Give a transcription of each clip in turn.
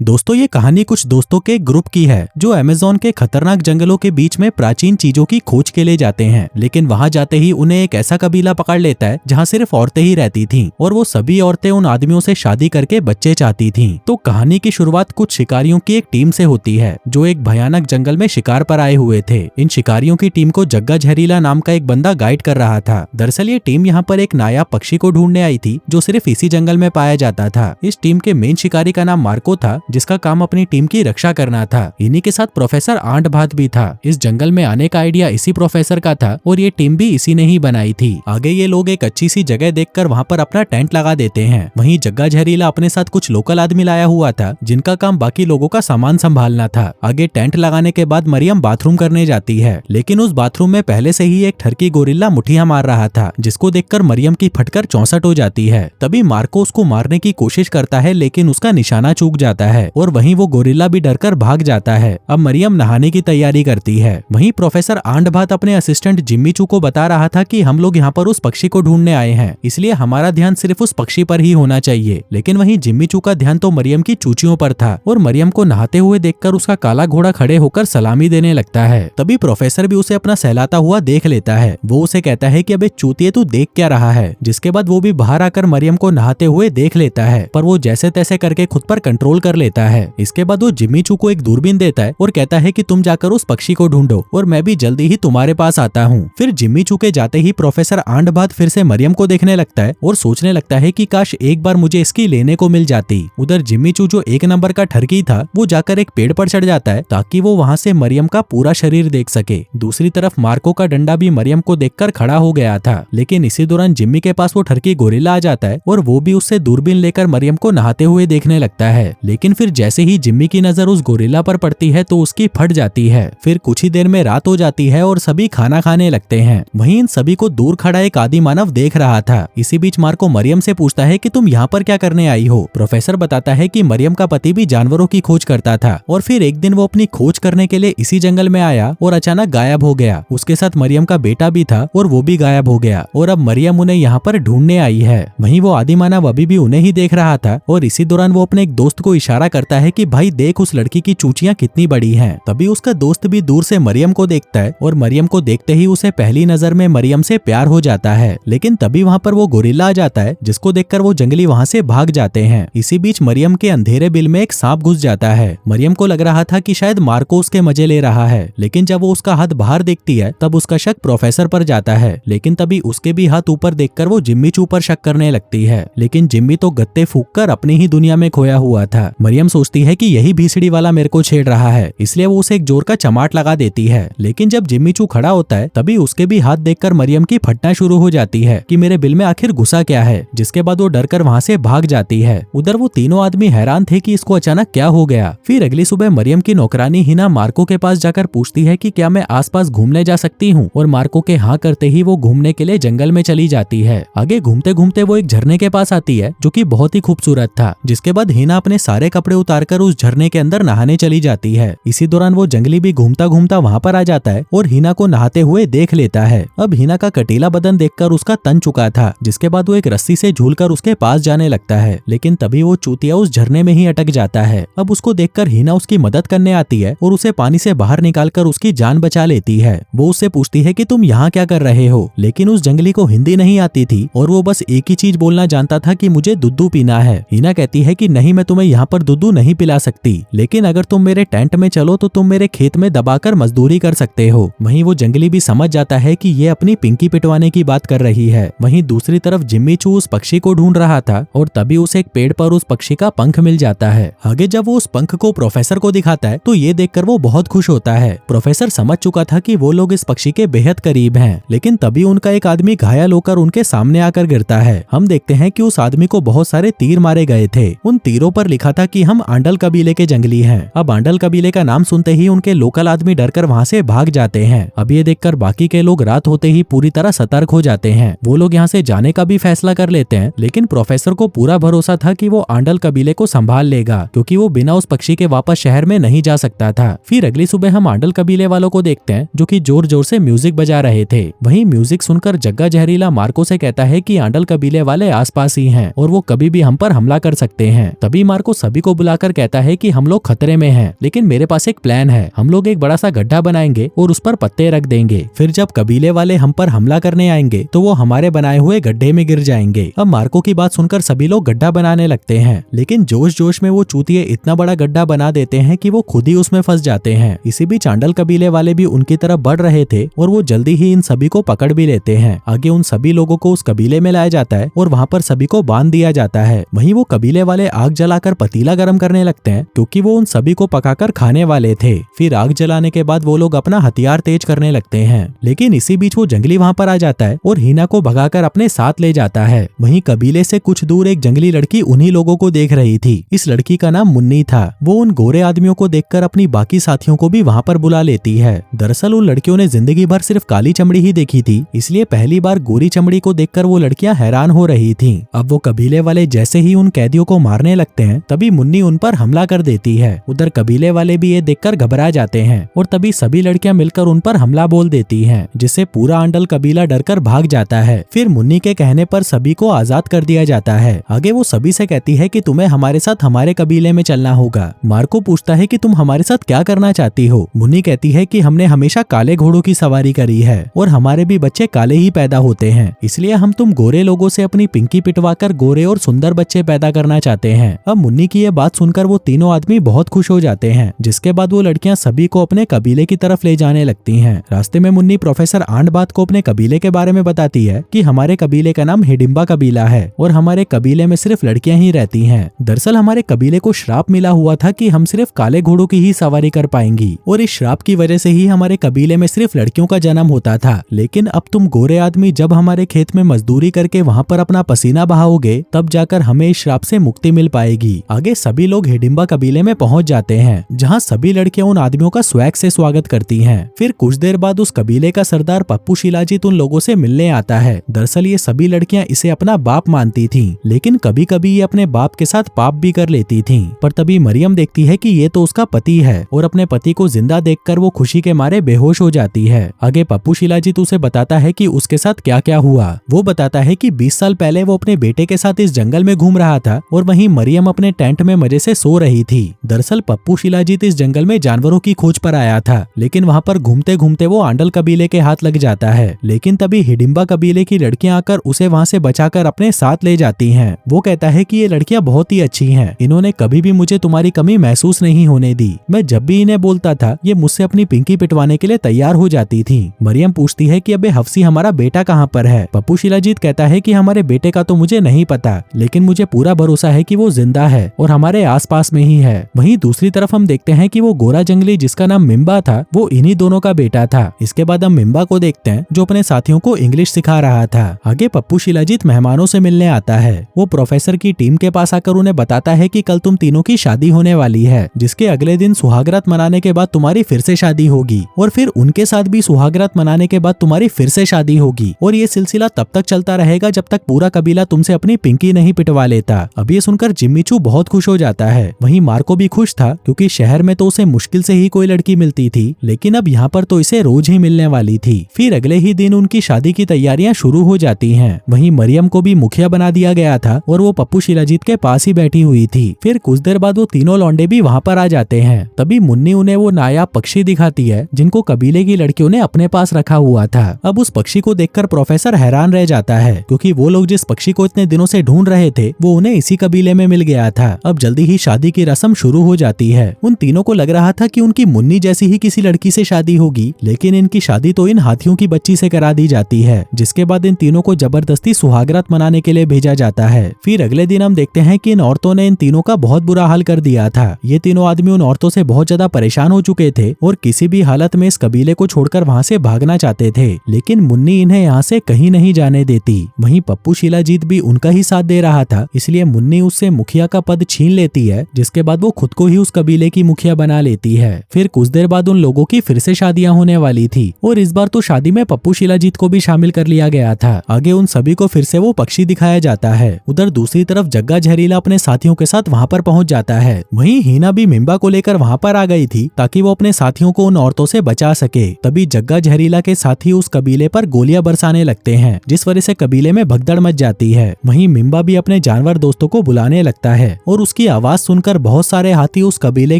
दोस्तों ये कहानी कुछ दोस्तों के ग्रुप की है जो अमेज़न के खतरनाक जंगलों के बीच में प्राचीन चीजों की खोज के लिए जाते हैं। लेकिन वहां जाते ही उन्हें एक ऐसा कबीला पकड़ लेता है जहां सिर्फ औरतें ही रहती थीं और वो सभी औरतें उन आदमियों से शादी करके बच्चे चाहती थीं। तो कहानी की शुरुआत कुछ शिकारियों की एक टीम से होती है जो एक भयानक जंगल में शिकार पर आए हुए थे। इन शिकारियों की टीम को जग्गा जहरीला नाम का एक बंदा गाइड कर रहा था। दरअसल ये टीम यहाँ पर एक नायाब पक्षी को ढूंढने आई थी जो सिर्फ इसी जंगल में पाया जाता था। इस टीम के मेन शिकारी का नाम मार्को था जिसका काम अपनी टीम की रक्षा करना था। इन्हीं के साथ प्रोफेसर आंट भात भी था। इस जंगल में आने का आइडिया इसी प्रोफेसर का था और ये टीम भी इसी ने ही बनाई थी। आगे ये लोग एक अच्छी सी जगह देखकर वहाँ पर अपना टेंट लगा देते हैं। वहीं जग्गा जहरीला अपने साथ कुछ लोकल आदमी लाया हुआ था जिनका काम बाकी लोगों का सामान संभालना था। आगे टेंट लगाने के बाद मरियम बाथरूम करने जाती है, लेकिन उस बाथरूम में पहले से ही एक ठरकी गोरिल्ला मुठियां मार रहा था जिसको देखकर मरियम की फटकर 64 हो जाती है। तभी मार्को उसको मारने की कोशिश करता है लेकिन उसका निशाना चूक जाता है और वहीं वो गोरिल्ला भी डरकर भाग जाता है। अब मरियम नहाने की तैयारी करती है। वहीं प्रोफेसर आंट भात अपने असिस्टेंट जिम्मी चू को बता रहा था कि हम लोग यहाँ पर उस पक्षी को ढूंढने आए हैं, इसलिए हमारा ध्यान सिर्फ उस पक्षी पर ही होना चाहिए। लेकिन वहीं जिम्मी चू का ध्यान तो मरियम की चूचियों पर था और मरियम को नहाते हुए देखकर उसका काला घोड़ा खड़े होकर सलामी देने लगता है। तभी प्रोफेसर भी उसे अपना सहलाता हुआ देख लेता है। वो उसे कहता है कि अबे चूतिए तू देख क्या रहा है। जिसके बाद वो भी बाहर आकर मरियम को नहाते हुए देख लेता है, पर वो जैसे तैसे करके खुद पर कंट्रोल कर लेता है। इसके बाद वो जिम्मी चू को एक दूरबीन देता है और कहता है कि तुम जाकर उस पक्षी को ढूंढो और मैं भी जल्दी ही तुम्हारे पास आता हूँ। फिर जिम्मी चू के जाते ही प्रोफेसर आंट भात फिर से मरियम को देखने लगता है और सोचने लगता है कि काश एक बार मुझे इसकी लेने को मिल जाती। उधर जिम्मी चू जो एक नंबर का ठरकी था वो जाकर एक पेड़ पर चढ़ जाता है ताकि वो वहाँ से मरियम का पूरा शरीर देख सके। दूसरी तरफ मार्को का डंडा भी मरियम को देखकर खड़ा हो गया था, लेकिन इसी दौरान जिम्मी के पास वो ठरकी गोरिल्ला आ जाता है और वो भी उससे दूरबीन लेकर मरियम को नहाते हुए देखने लगता है। लेकिन फिर जैसे ही जिम्मी की नजर उस गोरिल्ला पर पड़ती है तो उसकी फट जाती है। फिर कुछ ही देर में रात हो जाती है और सभी खाना खाने लगते हैं। वहीं इन सभी को दूर खड़ा एक आदि मानव देख रहा था। इसी बीच मार्को मरियम से पूछता है कि तुम यहाँ पर क्या करने आई हो। प्रोफेसर बताता है कि मरियम का पति भी जानवरों की खोज करता था और फिर एक दिन वो अपनी खोज करने के लिए इसी जंगल में आया और अचानक गायब हो गया। उसके साथ मरियम का बेटा भी था और वो भी गायब हो गया और अब मरियम उन्हें यहाँ पर ढूंढने आई है। वहीं वो आदि मानव अभी भी उन्हें ही देख रहा था और इसी दौरान वो अपने एक दोस्त को इशारा करता है कि भाई देख उस लड़की की चूचियां कितनी बड़ी हैं। तभी उसका दोस्त भी दूर से मरियम को देखता है और मरियम को देखते ही उसे पहली नजर में मरियम से प्यार हो जाता है। लेकिन तभी वहाँ पर वो गोरिल्ला आ जाता है जिसको देखकर वो जंगली वहाँ से भाग जाते हैं। इसी बीच मरियम के अंधेरे बिल में एक सांप घुस जाता है। मरियम को लग रहा था कि शायद मार्को उसके मजे ले रहा है, लेकिन जब वो उसका हाथ बाहर देखती है तब उसका शक प्रोफेसर पर जाता है। लेकिन तभी उसके भी हाथ ऊपर देखकर वो जिम्मी चू पर शक करने लगती है, लेकिन जिम्मी तो गत्ते फूंककर अपनी ही दुनिया में खोया हुआ था। मरियम सोचती है कि यही भीसड़ी वाला मेरे को छेड़ रहा है, इसलिए वो उसे एक जोर का चमाट लगा देती है। लेकिन जब जिम्मी चू खड़ा होता है तभी उसके भी हाथ देखकर मरियम की फटना शुरू हो जाती है कि मेरे बिल में आखिर घुसा क्या है। जिसके बाद वो डरकर वहाँ से भाग जाती है। उधर वो तीनों आदमी हैरान थे कि इसको अचानक क्या हो गया। फिर अगली सुबह मरियम की नौकरानी हिना मार्को के पास जाकर पूछती है कि क्या मैं आसपास घूमने जा सकती हूँ, और मार्को के हाँ करते ही वो घूमने के लिए जंगल में चली जाती है। आगे घूमते घूमते वो एक झरने के पास आती है जो कि बहुत ही खूबसूरत था। जिसके बाद हिना अपने सारे कपड़े उतारकर उस झरने के अंदर नहाने चली जाती है। इसी दौरान वो जंगली भी घूमता घूमता वहाँ पर आ जाता है और हिना को नहाते हुए देख लेता है। अब हिना का कटीला बदन देखकर उसका तन चुका था। जिसके बाद वो एक रस्सी से झूलकर उसके पास जाने लगता है, लेकिन तभी वो चूतिया उस झरने में ही अटक जाता है। अब उसको देखकर हिना उसकी मदद करने आती है और उसे पानी से बाहर निकालकर उसकी जान बचा लेती है। वो उससे पूछती है कि तुम यहाँ क्या कर रहे हो, लेकिन उस जंगली को हिंदी नहीं आती थी और वो बस एक ही चीज बोलना जानता था कि मुझे दूध पीना है। हिना कहती है कि नहीं, मैं तुम्हें यहाँ पर दूध नहीं पिला सकती, लेकिन अगर तुम मेरे टेंट में चलो तो तुम मेरे खेत में दबाकर मजदूरी कर सकते हो। वहीं वो जंगली भी समझ जाता है कि ये अपनी पिंकी पिटवाने की बात कर रही है। वहीं दूसरी तरफ जिम्मी चू उस पक्षी को ढूंढ रहा था और तभी उसे एक पेड़ पर उस पक्षी का पंख मिल जाता है। आगे जब वो उस पंख को प्रोफेसर को दिखाता है तो ये देखकर वो बहुत खुश होता है। प्रोफेसर समझ चुका था कि वो लोग इस पक्षी के बेहद करीब हैं, लेकिन तभी उनका एक आदमी घायल होकर उनके सामने आकर गिरता है। हम देखते हैं कि उस आदमी को बहुत सारे तीर मारे गए थे। उन तीरों पर लिखा था कि हम आंडल कबीले के जंगली हैं। अब आंडल कबीले का नाम सुनते ही उनके लोकल आदमी डरकर वहाँ से भाग जाते हैं। अब ये देखकर बाकी के लोग रात होते ही पूरी तरह सतर्क हो जाते हैं। वो लोग यहाँ से जाने का भी फैसला कर लेते हैं, लेकिन प्रोफेसर को पूरा भरोसा था कि वो आंडल कबीले को संभाल लेगा, क्योंकि वो बिना उस पक्षी के वापस शहर में नहीं जा सकता था। फिर अगली सुबह हम आंडल कबीले वालों को देखते हैं जो कि जोर जोर से म्यूजिक बजा रहे थे। वहीं म्यूजिक सुनकर जग्गा जहरीला मार्को से कहता है कि आंडल कबीले वाले आसपास ही हैं और वो कभी भी हम पर हमला कर सकते हैं। तभी मार्को सभी को को बुलाकर कहता है कि हम लोग खतरे में हैं, लेकिन मेरे पास एक प्लान है। हम लोग एक बड़ा सा गड्ढा बनाएंगे और उस पर पत्ते रख देंगे। फिर जब कबीले वाले हम पर हमला करने आएंगे तो वो हमारे बनाए हुए गड्ढे में गिर जाएंगे। अब मार्को की बात सुनकर सभी लोग गड्ढा बनाने लगते हैं, लेकिन जोश जोश में वो चूतिए इतना बड़ा गड्ढा बना देते हैं कि वो खुद ही उसमें फंस जाते हैं। इसी बीच चांडल कबीले वाले भी उनकी तरफ बढ़ रहे थे और वो जल्दी ही इन सभी को पकड़ भी लेते हैं। आगे उन सभी लोगों को उस कबीले में लाया जाता है और वहाँ पर सभी को बांध दिया जाता है। वहीं वो कबीले वाले आग जलाकर पतीला गर्म करने लगते हैं, क्योंकि वो उन सभी को पकाकर खाने वाले थे। फिर आग जलाने के बाद वो लोग अपना हथियार तेज करने लगते हैं, लेकिन इसी बीच वो जंगली वहाँ पर आ जाता है और हिना को भगाकर अपने साथ ले जाता है। वहीं कबीले से कुछ दूर एक जंगली लड़की उन्हीं लोगों को देख रही थी। इस लड़की का नाम मुन्नी था। वो उन गोरे आदमियों को देखकर अपनी बाकी साथियों को भी वहाँ पर बुला लेती है। दरअसल उन लड़कियों ने जिंदगी भर सिर्फ काली चमड़ी ही देखी थी, इसलिए पहली बार गोरी चमड़ी को देखकर वो लड़कियां हैरान हो रही थीं। अब वो कबीले वाले जैसे ही उन कैदियों को मारने लगते हैं, तभी मुन्नी उन पर हमला कर देती है। उधर कबीले वाले भी ये देखकर घबरा जाते हैं और तभी सभी लड़कियां मिलकर उन पर हमला बोल देती हैं, जिससे पूरा आंडल कबीला डरकर भाग जाता है। फिर मुन्नी के कहने पर सभी को आजाद कर दिया जाता है। आगे वो सभी से कहती है कि तुम्हें हमारे साथ हमारे कबीले में चलना होगा। मार्को पूछता है कि तुम हमारे साथ क्या करना चाहती हो। मुन्नी कहती है कि हमने हमेशा काले घोड़ों की सवारी करी है और हमारे भी बच्चे काले ही पैदा होते हैं, इसलिए हम तुम गोरे लोगों से अपनी पिंकी पिटवाकर गोरे और सुंदर बच्चे पैदा करना चाहते हैं। अब मुन्नी की ये बात सुनकर वो तीनों आदमी बहुत खुश हो जाते हैं, जिसके बाद वो लड़कियां सभी को अपने कबीले की तरफ ले जाने लगती हैं। रास्ते में मुन्नी प्रोफेसर आंडबात को अपने कबीले के बारे में बताती है कि हमारे कबीले का नाम हिडिंबा कबीला है और हमारे कबीले में सिर्फ लड़कियां ही रहती हैं। दरअसल हमारे कबीले को श्राप मिला हुआ था कि हम सिर्फ काले घोड़ों की ही सवारी कर पाएंगी और इस श्राप की वजह से ही हमारे कबीले में सिर्फ लड़कियों का जन्म होता था। लेकिन अब तुम गोरे आदमी जब हमारे खेत में मजदूरी करके वहाँ पर अपना पसीना बहाओगे, तब जाकर हमें इस श्राप से मुक्ति मिल पाएगी। आगे सभी लोग हिडिंबा कबीले में पहुँच जाते हैं, जहाँ सभी लड़कियां उन आदमियों का स्वैग से स्वागत करती हैं। फिर कुछ देर बाद उस कबीले का सरदार पप्पू शिलाजीत उन लोगों से मिलने आता है। दरअसल ये सभी लड़कियां इसे अपना बाप मानती थीं, लेकिन कभी कभी ये अपने बाप के साथ पाप भी कर लेती थीं। पर तभी मरियम देखती है कि ये तो उसका पति है और अपने पति को जिंदा देखकर वो खुशी के मारे बेहोश हो जाती है। आगे पप्पू शिलाजीत उसे बताता है कि उसके साथ क्या क्या हुआ। वो बताता है कि 20 साल पहले वो अपने बेटे के साथ इस जंगल में घूम रहा था और वहीं मरियम अपने टेंट में मजे से सो रही थी। दरअसल पप्पू शिलाजीत इस जंगल में जानवरों की खोज पर आया था, लेकिन वहाँ पर घूमते घूमते वो आंडल कबीले के हाथ लग जाता है। लेकिन तभी हिडिंबा कबीले की लड़कियां आकर उसे वहाँ से बचाकर अपने साथ ले जाती हैं। वो कहता है कि ये लड़कियां बहुत ही अच्छी हैं, इन्होंने कभी भी मुझे तुम्हारी कमी महसूस नहीं होने दी। मैं जब भी इन्हें बोलता था, ये मुझसे अपनी पिंकी पिटवाने के लिए तैयार हो जाती थी। मरियम पूछती है कि अबे हफ्सी हमारा बेटा कहाँ पर है। पप्पू शिलाजीत कहता है कि हमारे बेटे का तो मुझे नहीं पता, लेकिन मुझे पूरा भरोसा है कि वो जिंदा है और हमारे आसपास में ही है। वहीं दूसरी तरफ हम देखते हैं कि वो गोरा जंगली जिसका नाम मिम्बा था, वो इन्हीं दोनों का बेटा था। इसके बाद हम मिम्बा को देखते हैं जो अपने साथियों को इंग्लिश सिखा रहा था। आगे पप्पू शिलाजीत मेहमानों से मिलने आता है। वो प्रोफेसर की टीम के पास आकर उन्हें बताता है कि कल तुम तीनों की शादी होने वाली है, जिसके अगले दिन सुहागरात मनाने के बाद तुम्हारी फिर से शादी होगी और फिर उनके साथ भी सुहागरात मनाने के बाद तुम्हारी फिर से शादी होगी और ये सिलसिला तब तक चलता रहेगा जब तक पूरा कबीला तुमसे अपनी पिंकी नहीं पिटवा लेता। अब ये सुनकर जिम्मीचू बहुत खुश हो जाता है। वहीं मार्को भी खुश था, क्योंकि शहर में तो उसे मुश्किल से ही कोई लड़की मिलती थी, लेकिन अब यहाँ पर तो इसे रोज ही मिलने वाली थी। फिर अगले ही दिन उनकी शादी की तैयारियां शुरू हो जाती हैं। वहीं मरियम को भी मुखिया बना दिया गया था और वो पप्पू शिलाजीत के पास ही बैठी हुई थी। फिर कुछ देर बाद वो तीनों लौंडे भी वहाँ पर आ जाते हैं। तभी मुन्नी उन्हें वो नायाब पक्षी दिखाती है जिनको कबीले की लड़कियों ने अपने पास रखा हुआ था। अब उस पक्षी को देखकर प्रोफेसर हैरान रह जाता है, क्योंकि वो लोग जिस पक्षी को इतने दिनों से ढूंढ रहे थे वो उन्हें इसी कबीले में मिल गया था। अब जल्दी ही शादी की रस्म शुरू हो जाती है। उन तीनों को लग रहा था कि उनकी मुन्नी जैसी ही किसी लड़की से शादी होगी, लेकिन इनकी शादी तो इन हाथियों की बच्ची से करा दी जाती है, जिसके बाद इन तीनों को जबरदस्ती सुहागरात मनाने के लिए भेजा जाता है। फिर अगले दिन हम देखते हैं कि इन औरतों ने इन तीनों का बहुत बुरा हाल कर दिया था। ये तीनों आदमी उन औरतों से बहुत ज्यादा परेशान हो चुके थे और किसी भी हालत में इस कबीले को छोड़कर वहाँ से भागना चाहते थे, लेकिन मुन्नी इन्हें यहाँ से कहीं नहीं जाने देती। वहीं पप्पू शिलाजीत भी उनका ही साथ दे रहा था, इसलिए मुन्नी उससे मुखिया का पद छीन लेती है, जिसके बाद वो खुद को ही उस कबीले की मुखिया बना लेती है। फिर कुछ देर बाद उन लोगों की फिर से शादियां होने वाली थी और इस बार तो शादी में पप्पू शिलाजीत को भी शामिल कर लिया गया था। आगे उन सभी को फिर से वो पक्षी दिखाया जाता है। उधर दूसरी तरफ जग्गा जहरीला अपने साथियों के साथ वहाँ पर पहुँच जाता है। वहीं हीना भी मिम्बा को लेकर वहाँ पर आ गई थी ताकि वो अपने साथियों को उन औरतों से बचा सके। तभी जग्गा जहरीला के साथी उस कबीले पर गोलियां बरसाने लगते हैं, जिस वजह से कबीले में भगदड़ मच जाती है। वहीं मिम्बा भी अपने जानवर दोस्तों को बुलाने लगता है और उसकी आवाज सुनकर बहुत सारे हाथी उस कबीले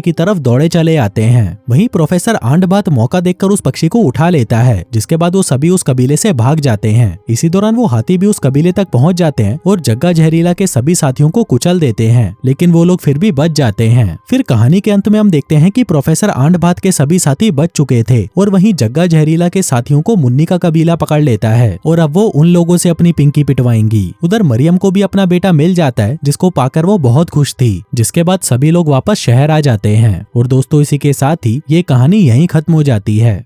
की तरफ दौड़े चले आते हैं। वहीं प्रोफेसर आंड बात मौका देखकर उस पक्षी को उठा लेता है, जिसके बाद वो सभी उस कबीले से भाग जाते हैं। इसी दौरान वो हाथी भी उस कबीले तक पहुंच जाते हैं और जग्गा जहरीला के सभी साथियों को कुचल देते हैं, लेकिन वो लोग फिर भी बच जाते हैं। फिर कहानी के अंत में हम देखते हैं कि प्रोफेसर आंड बात के सभी साथी बच चुके थे और वहीं जग्गा जहरीला के साथियों को मुन्नी का कबीला पकड़ लेता है और अब वो उन लोगों से अपनी पिंकी पिटवाएंगी। उधर मरियम को भी अपना बेटा मिल जाता है, जिसको पाकर वो बहुत खुश थी। जिसके बाद सभी लोग वापस शहर आ जाते हैं। और दोस्तों, इसी के साथ ही ये कहानी यहीं खत्म हो जाती है।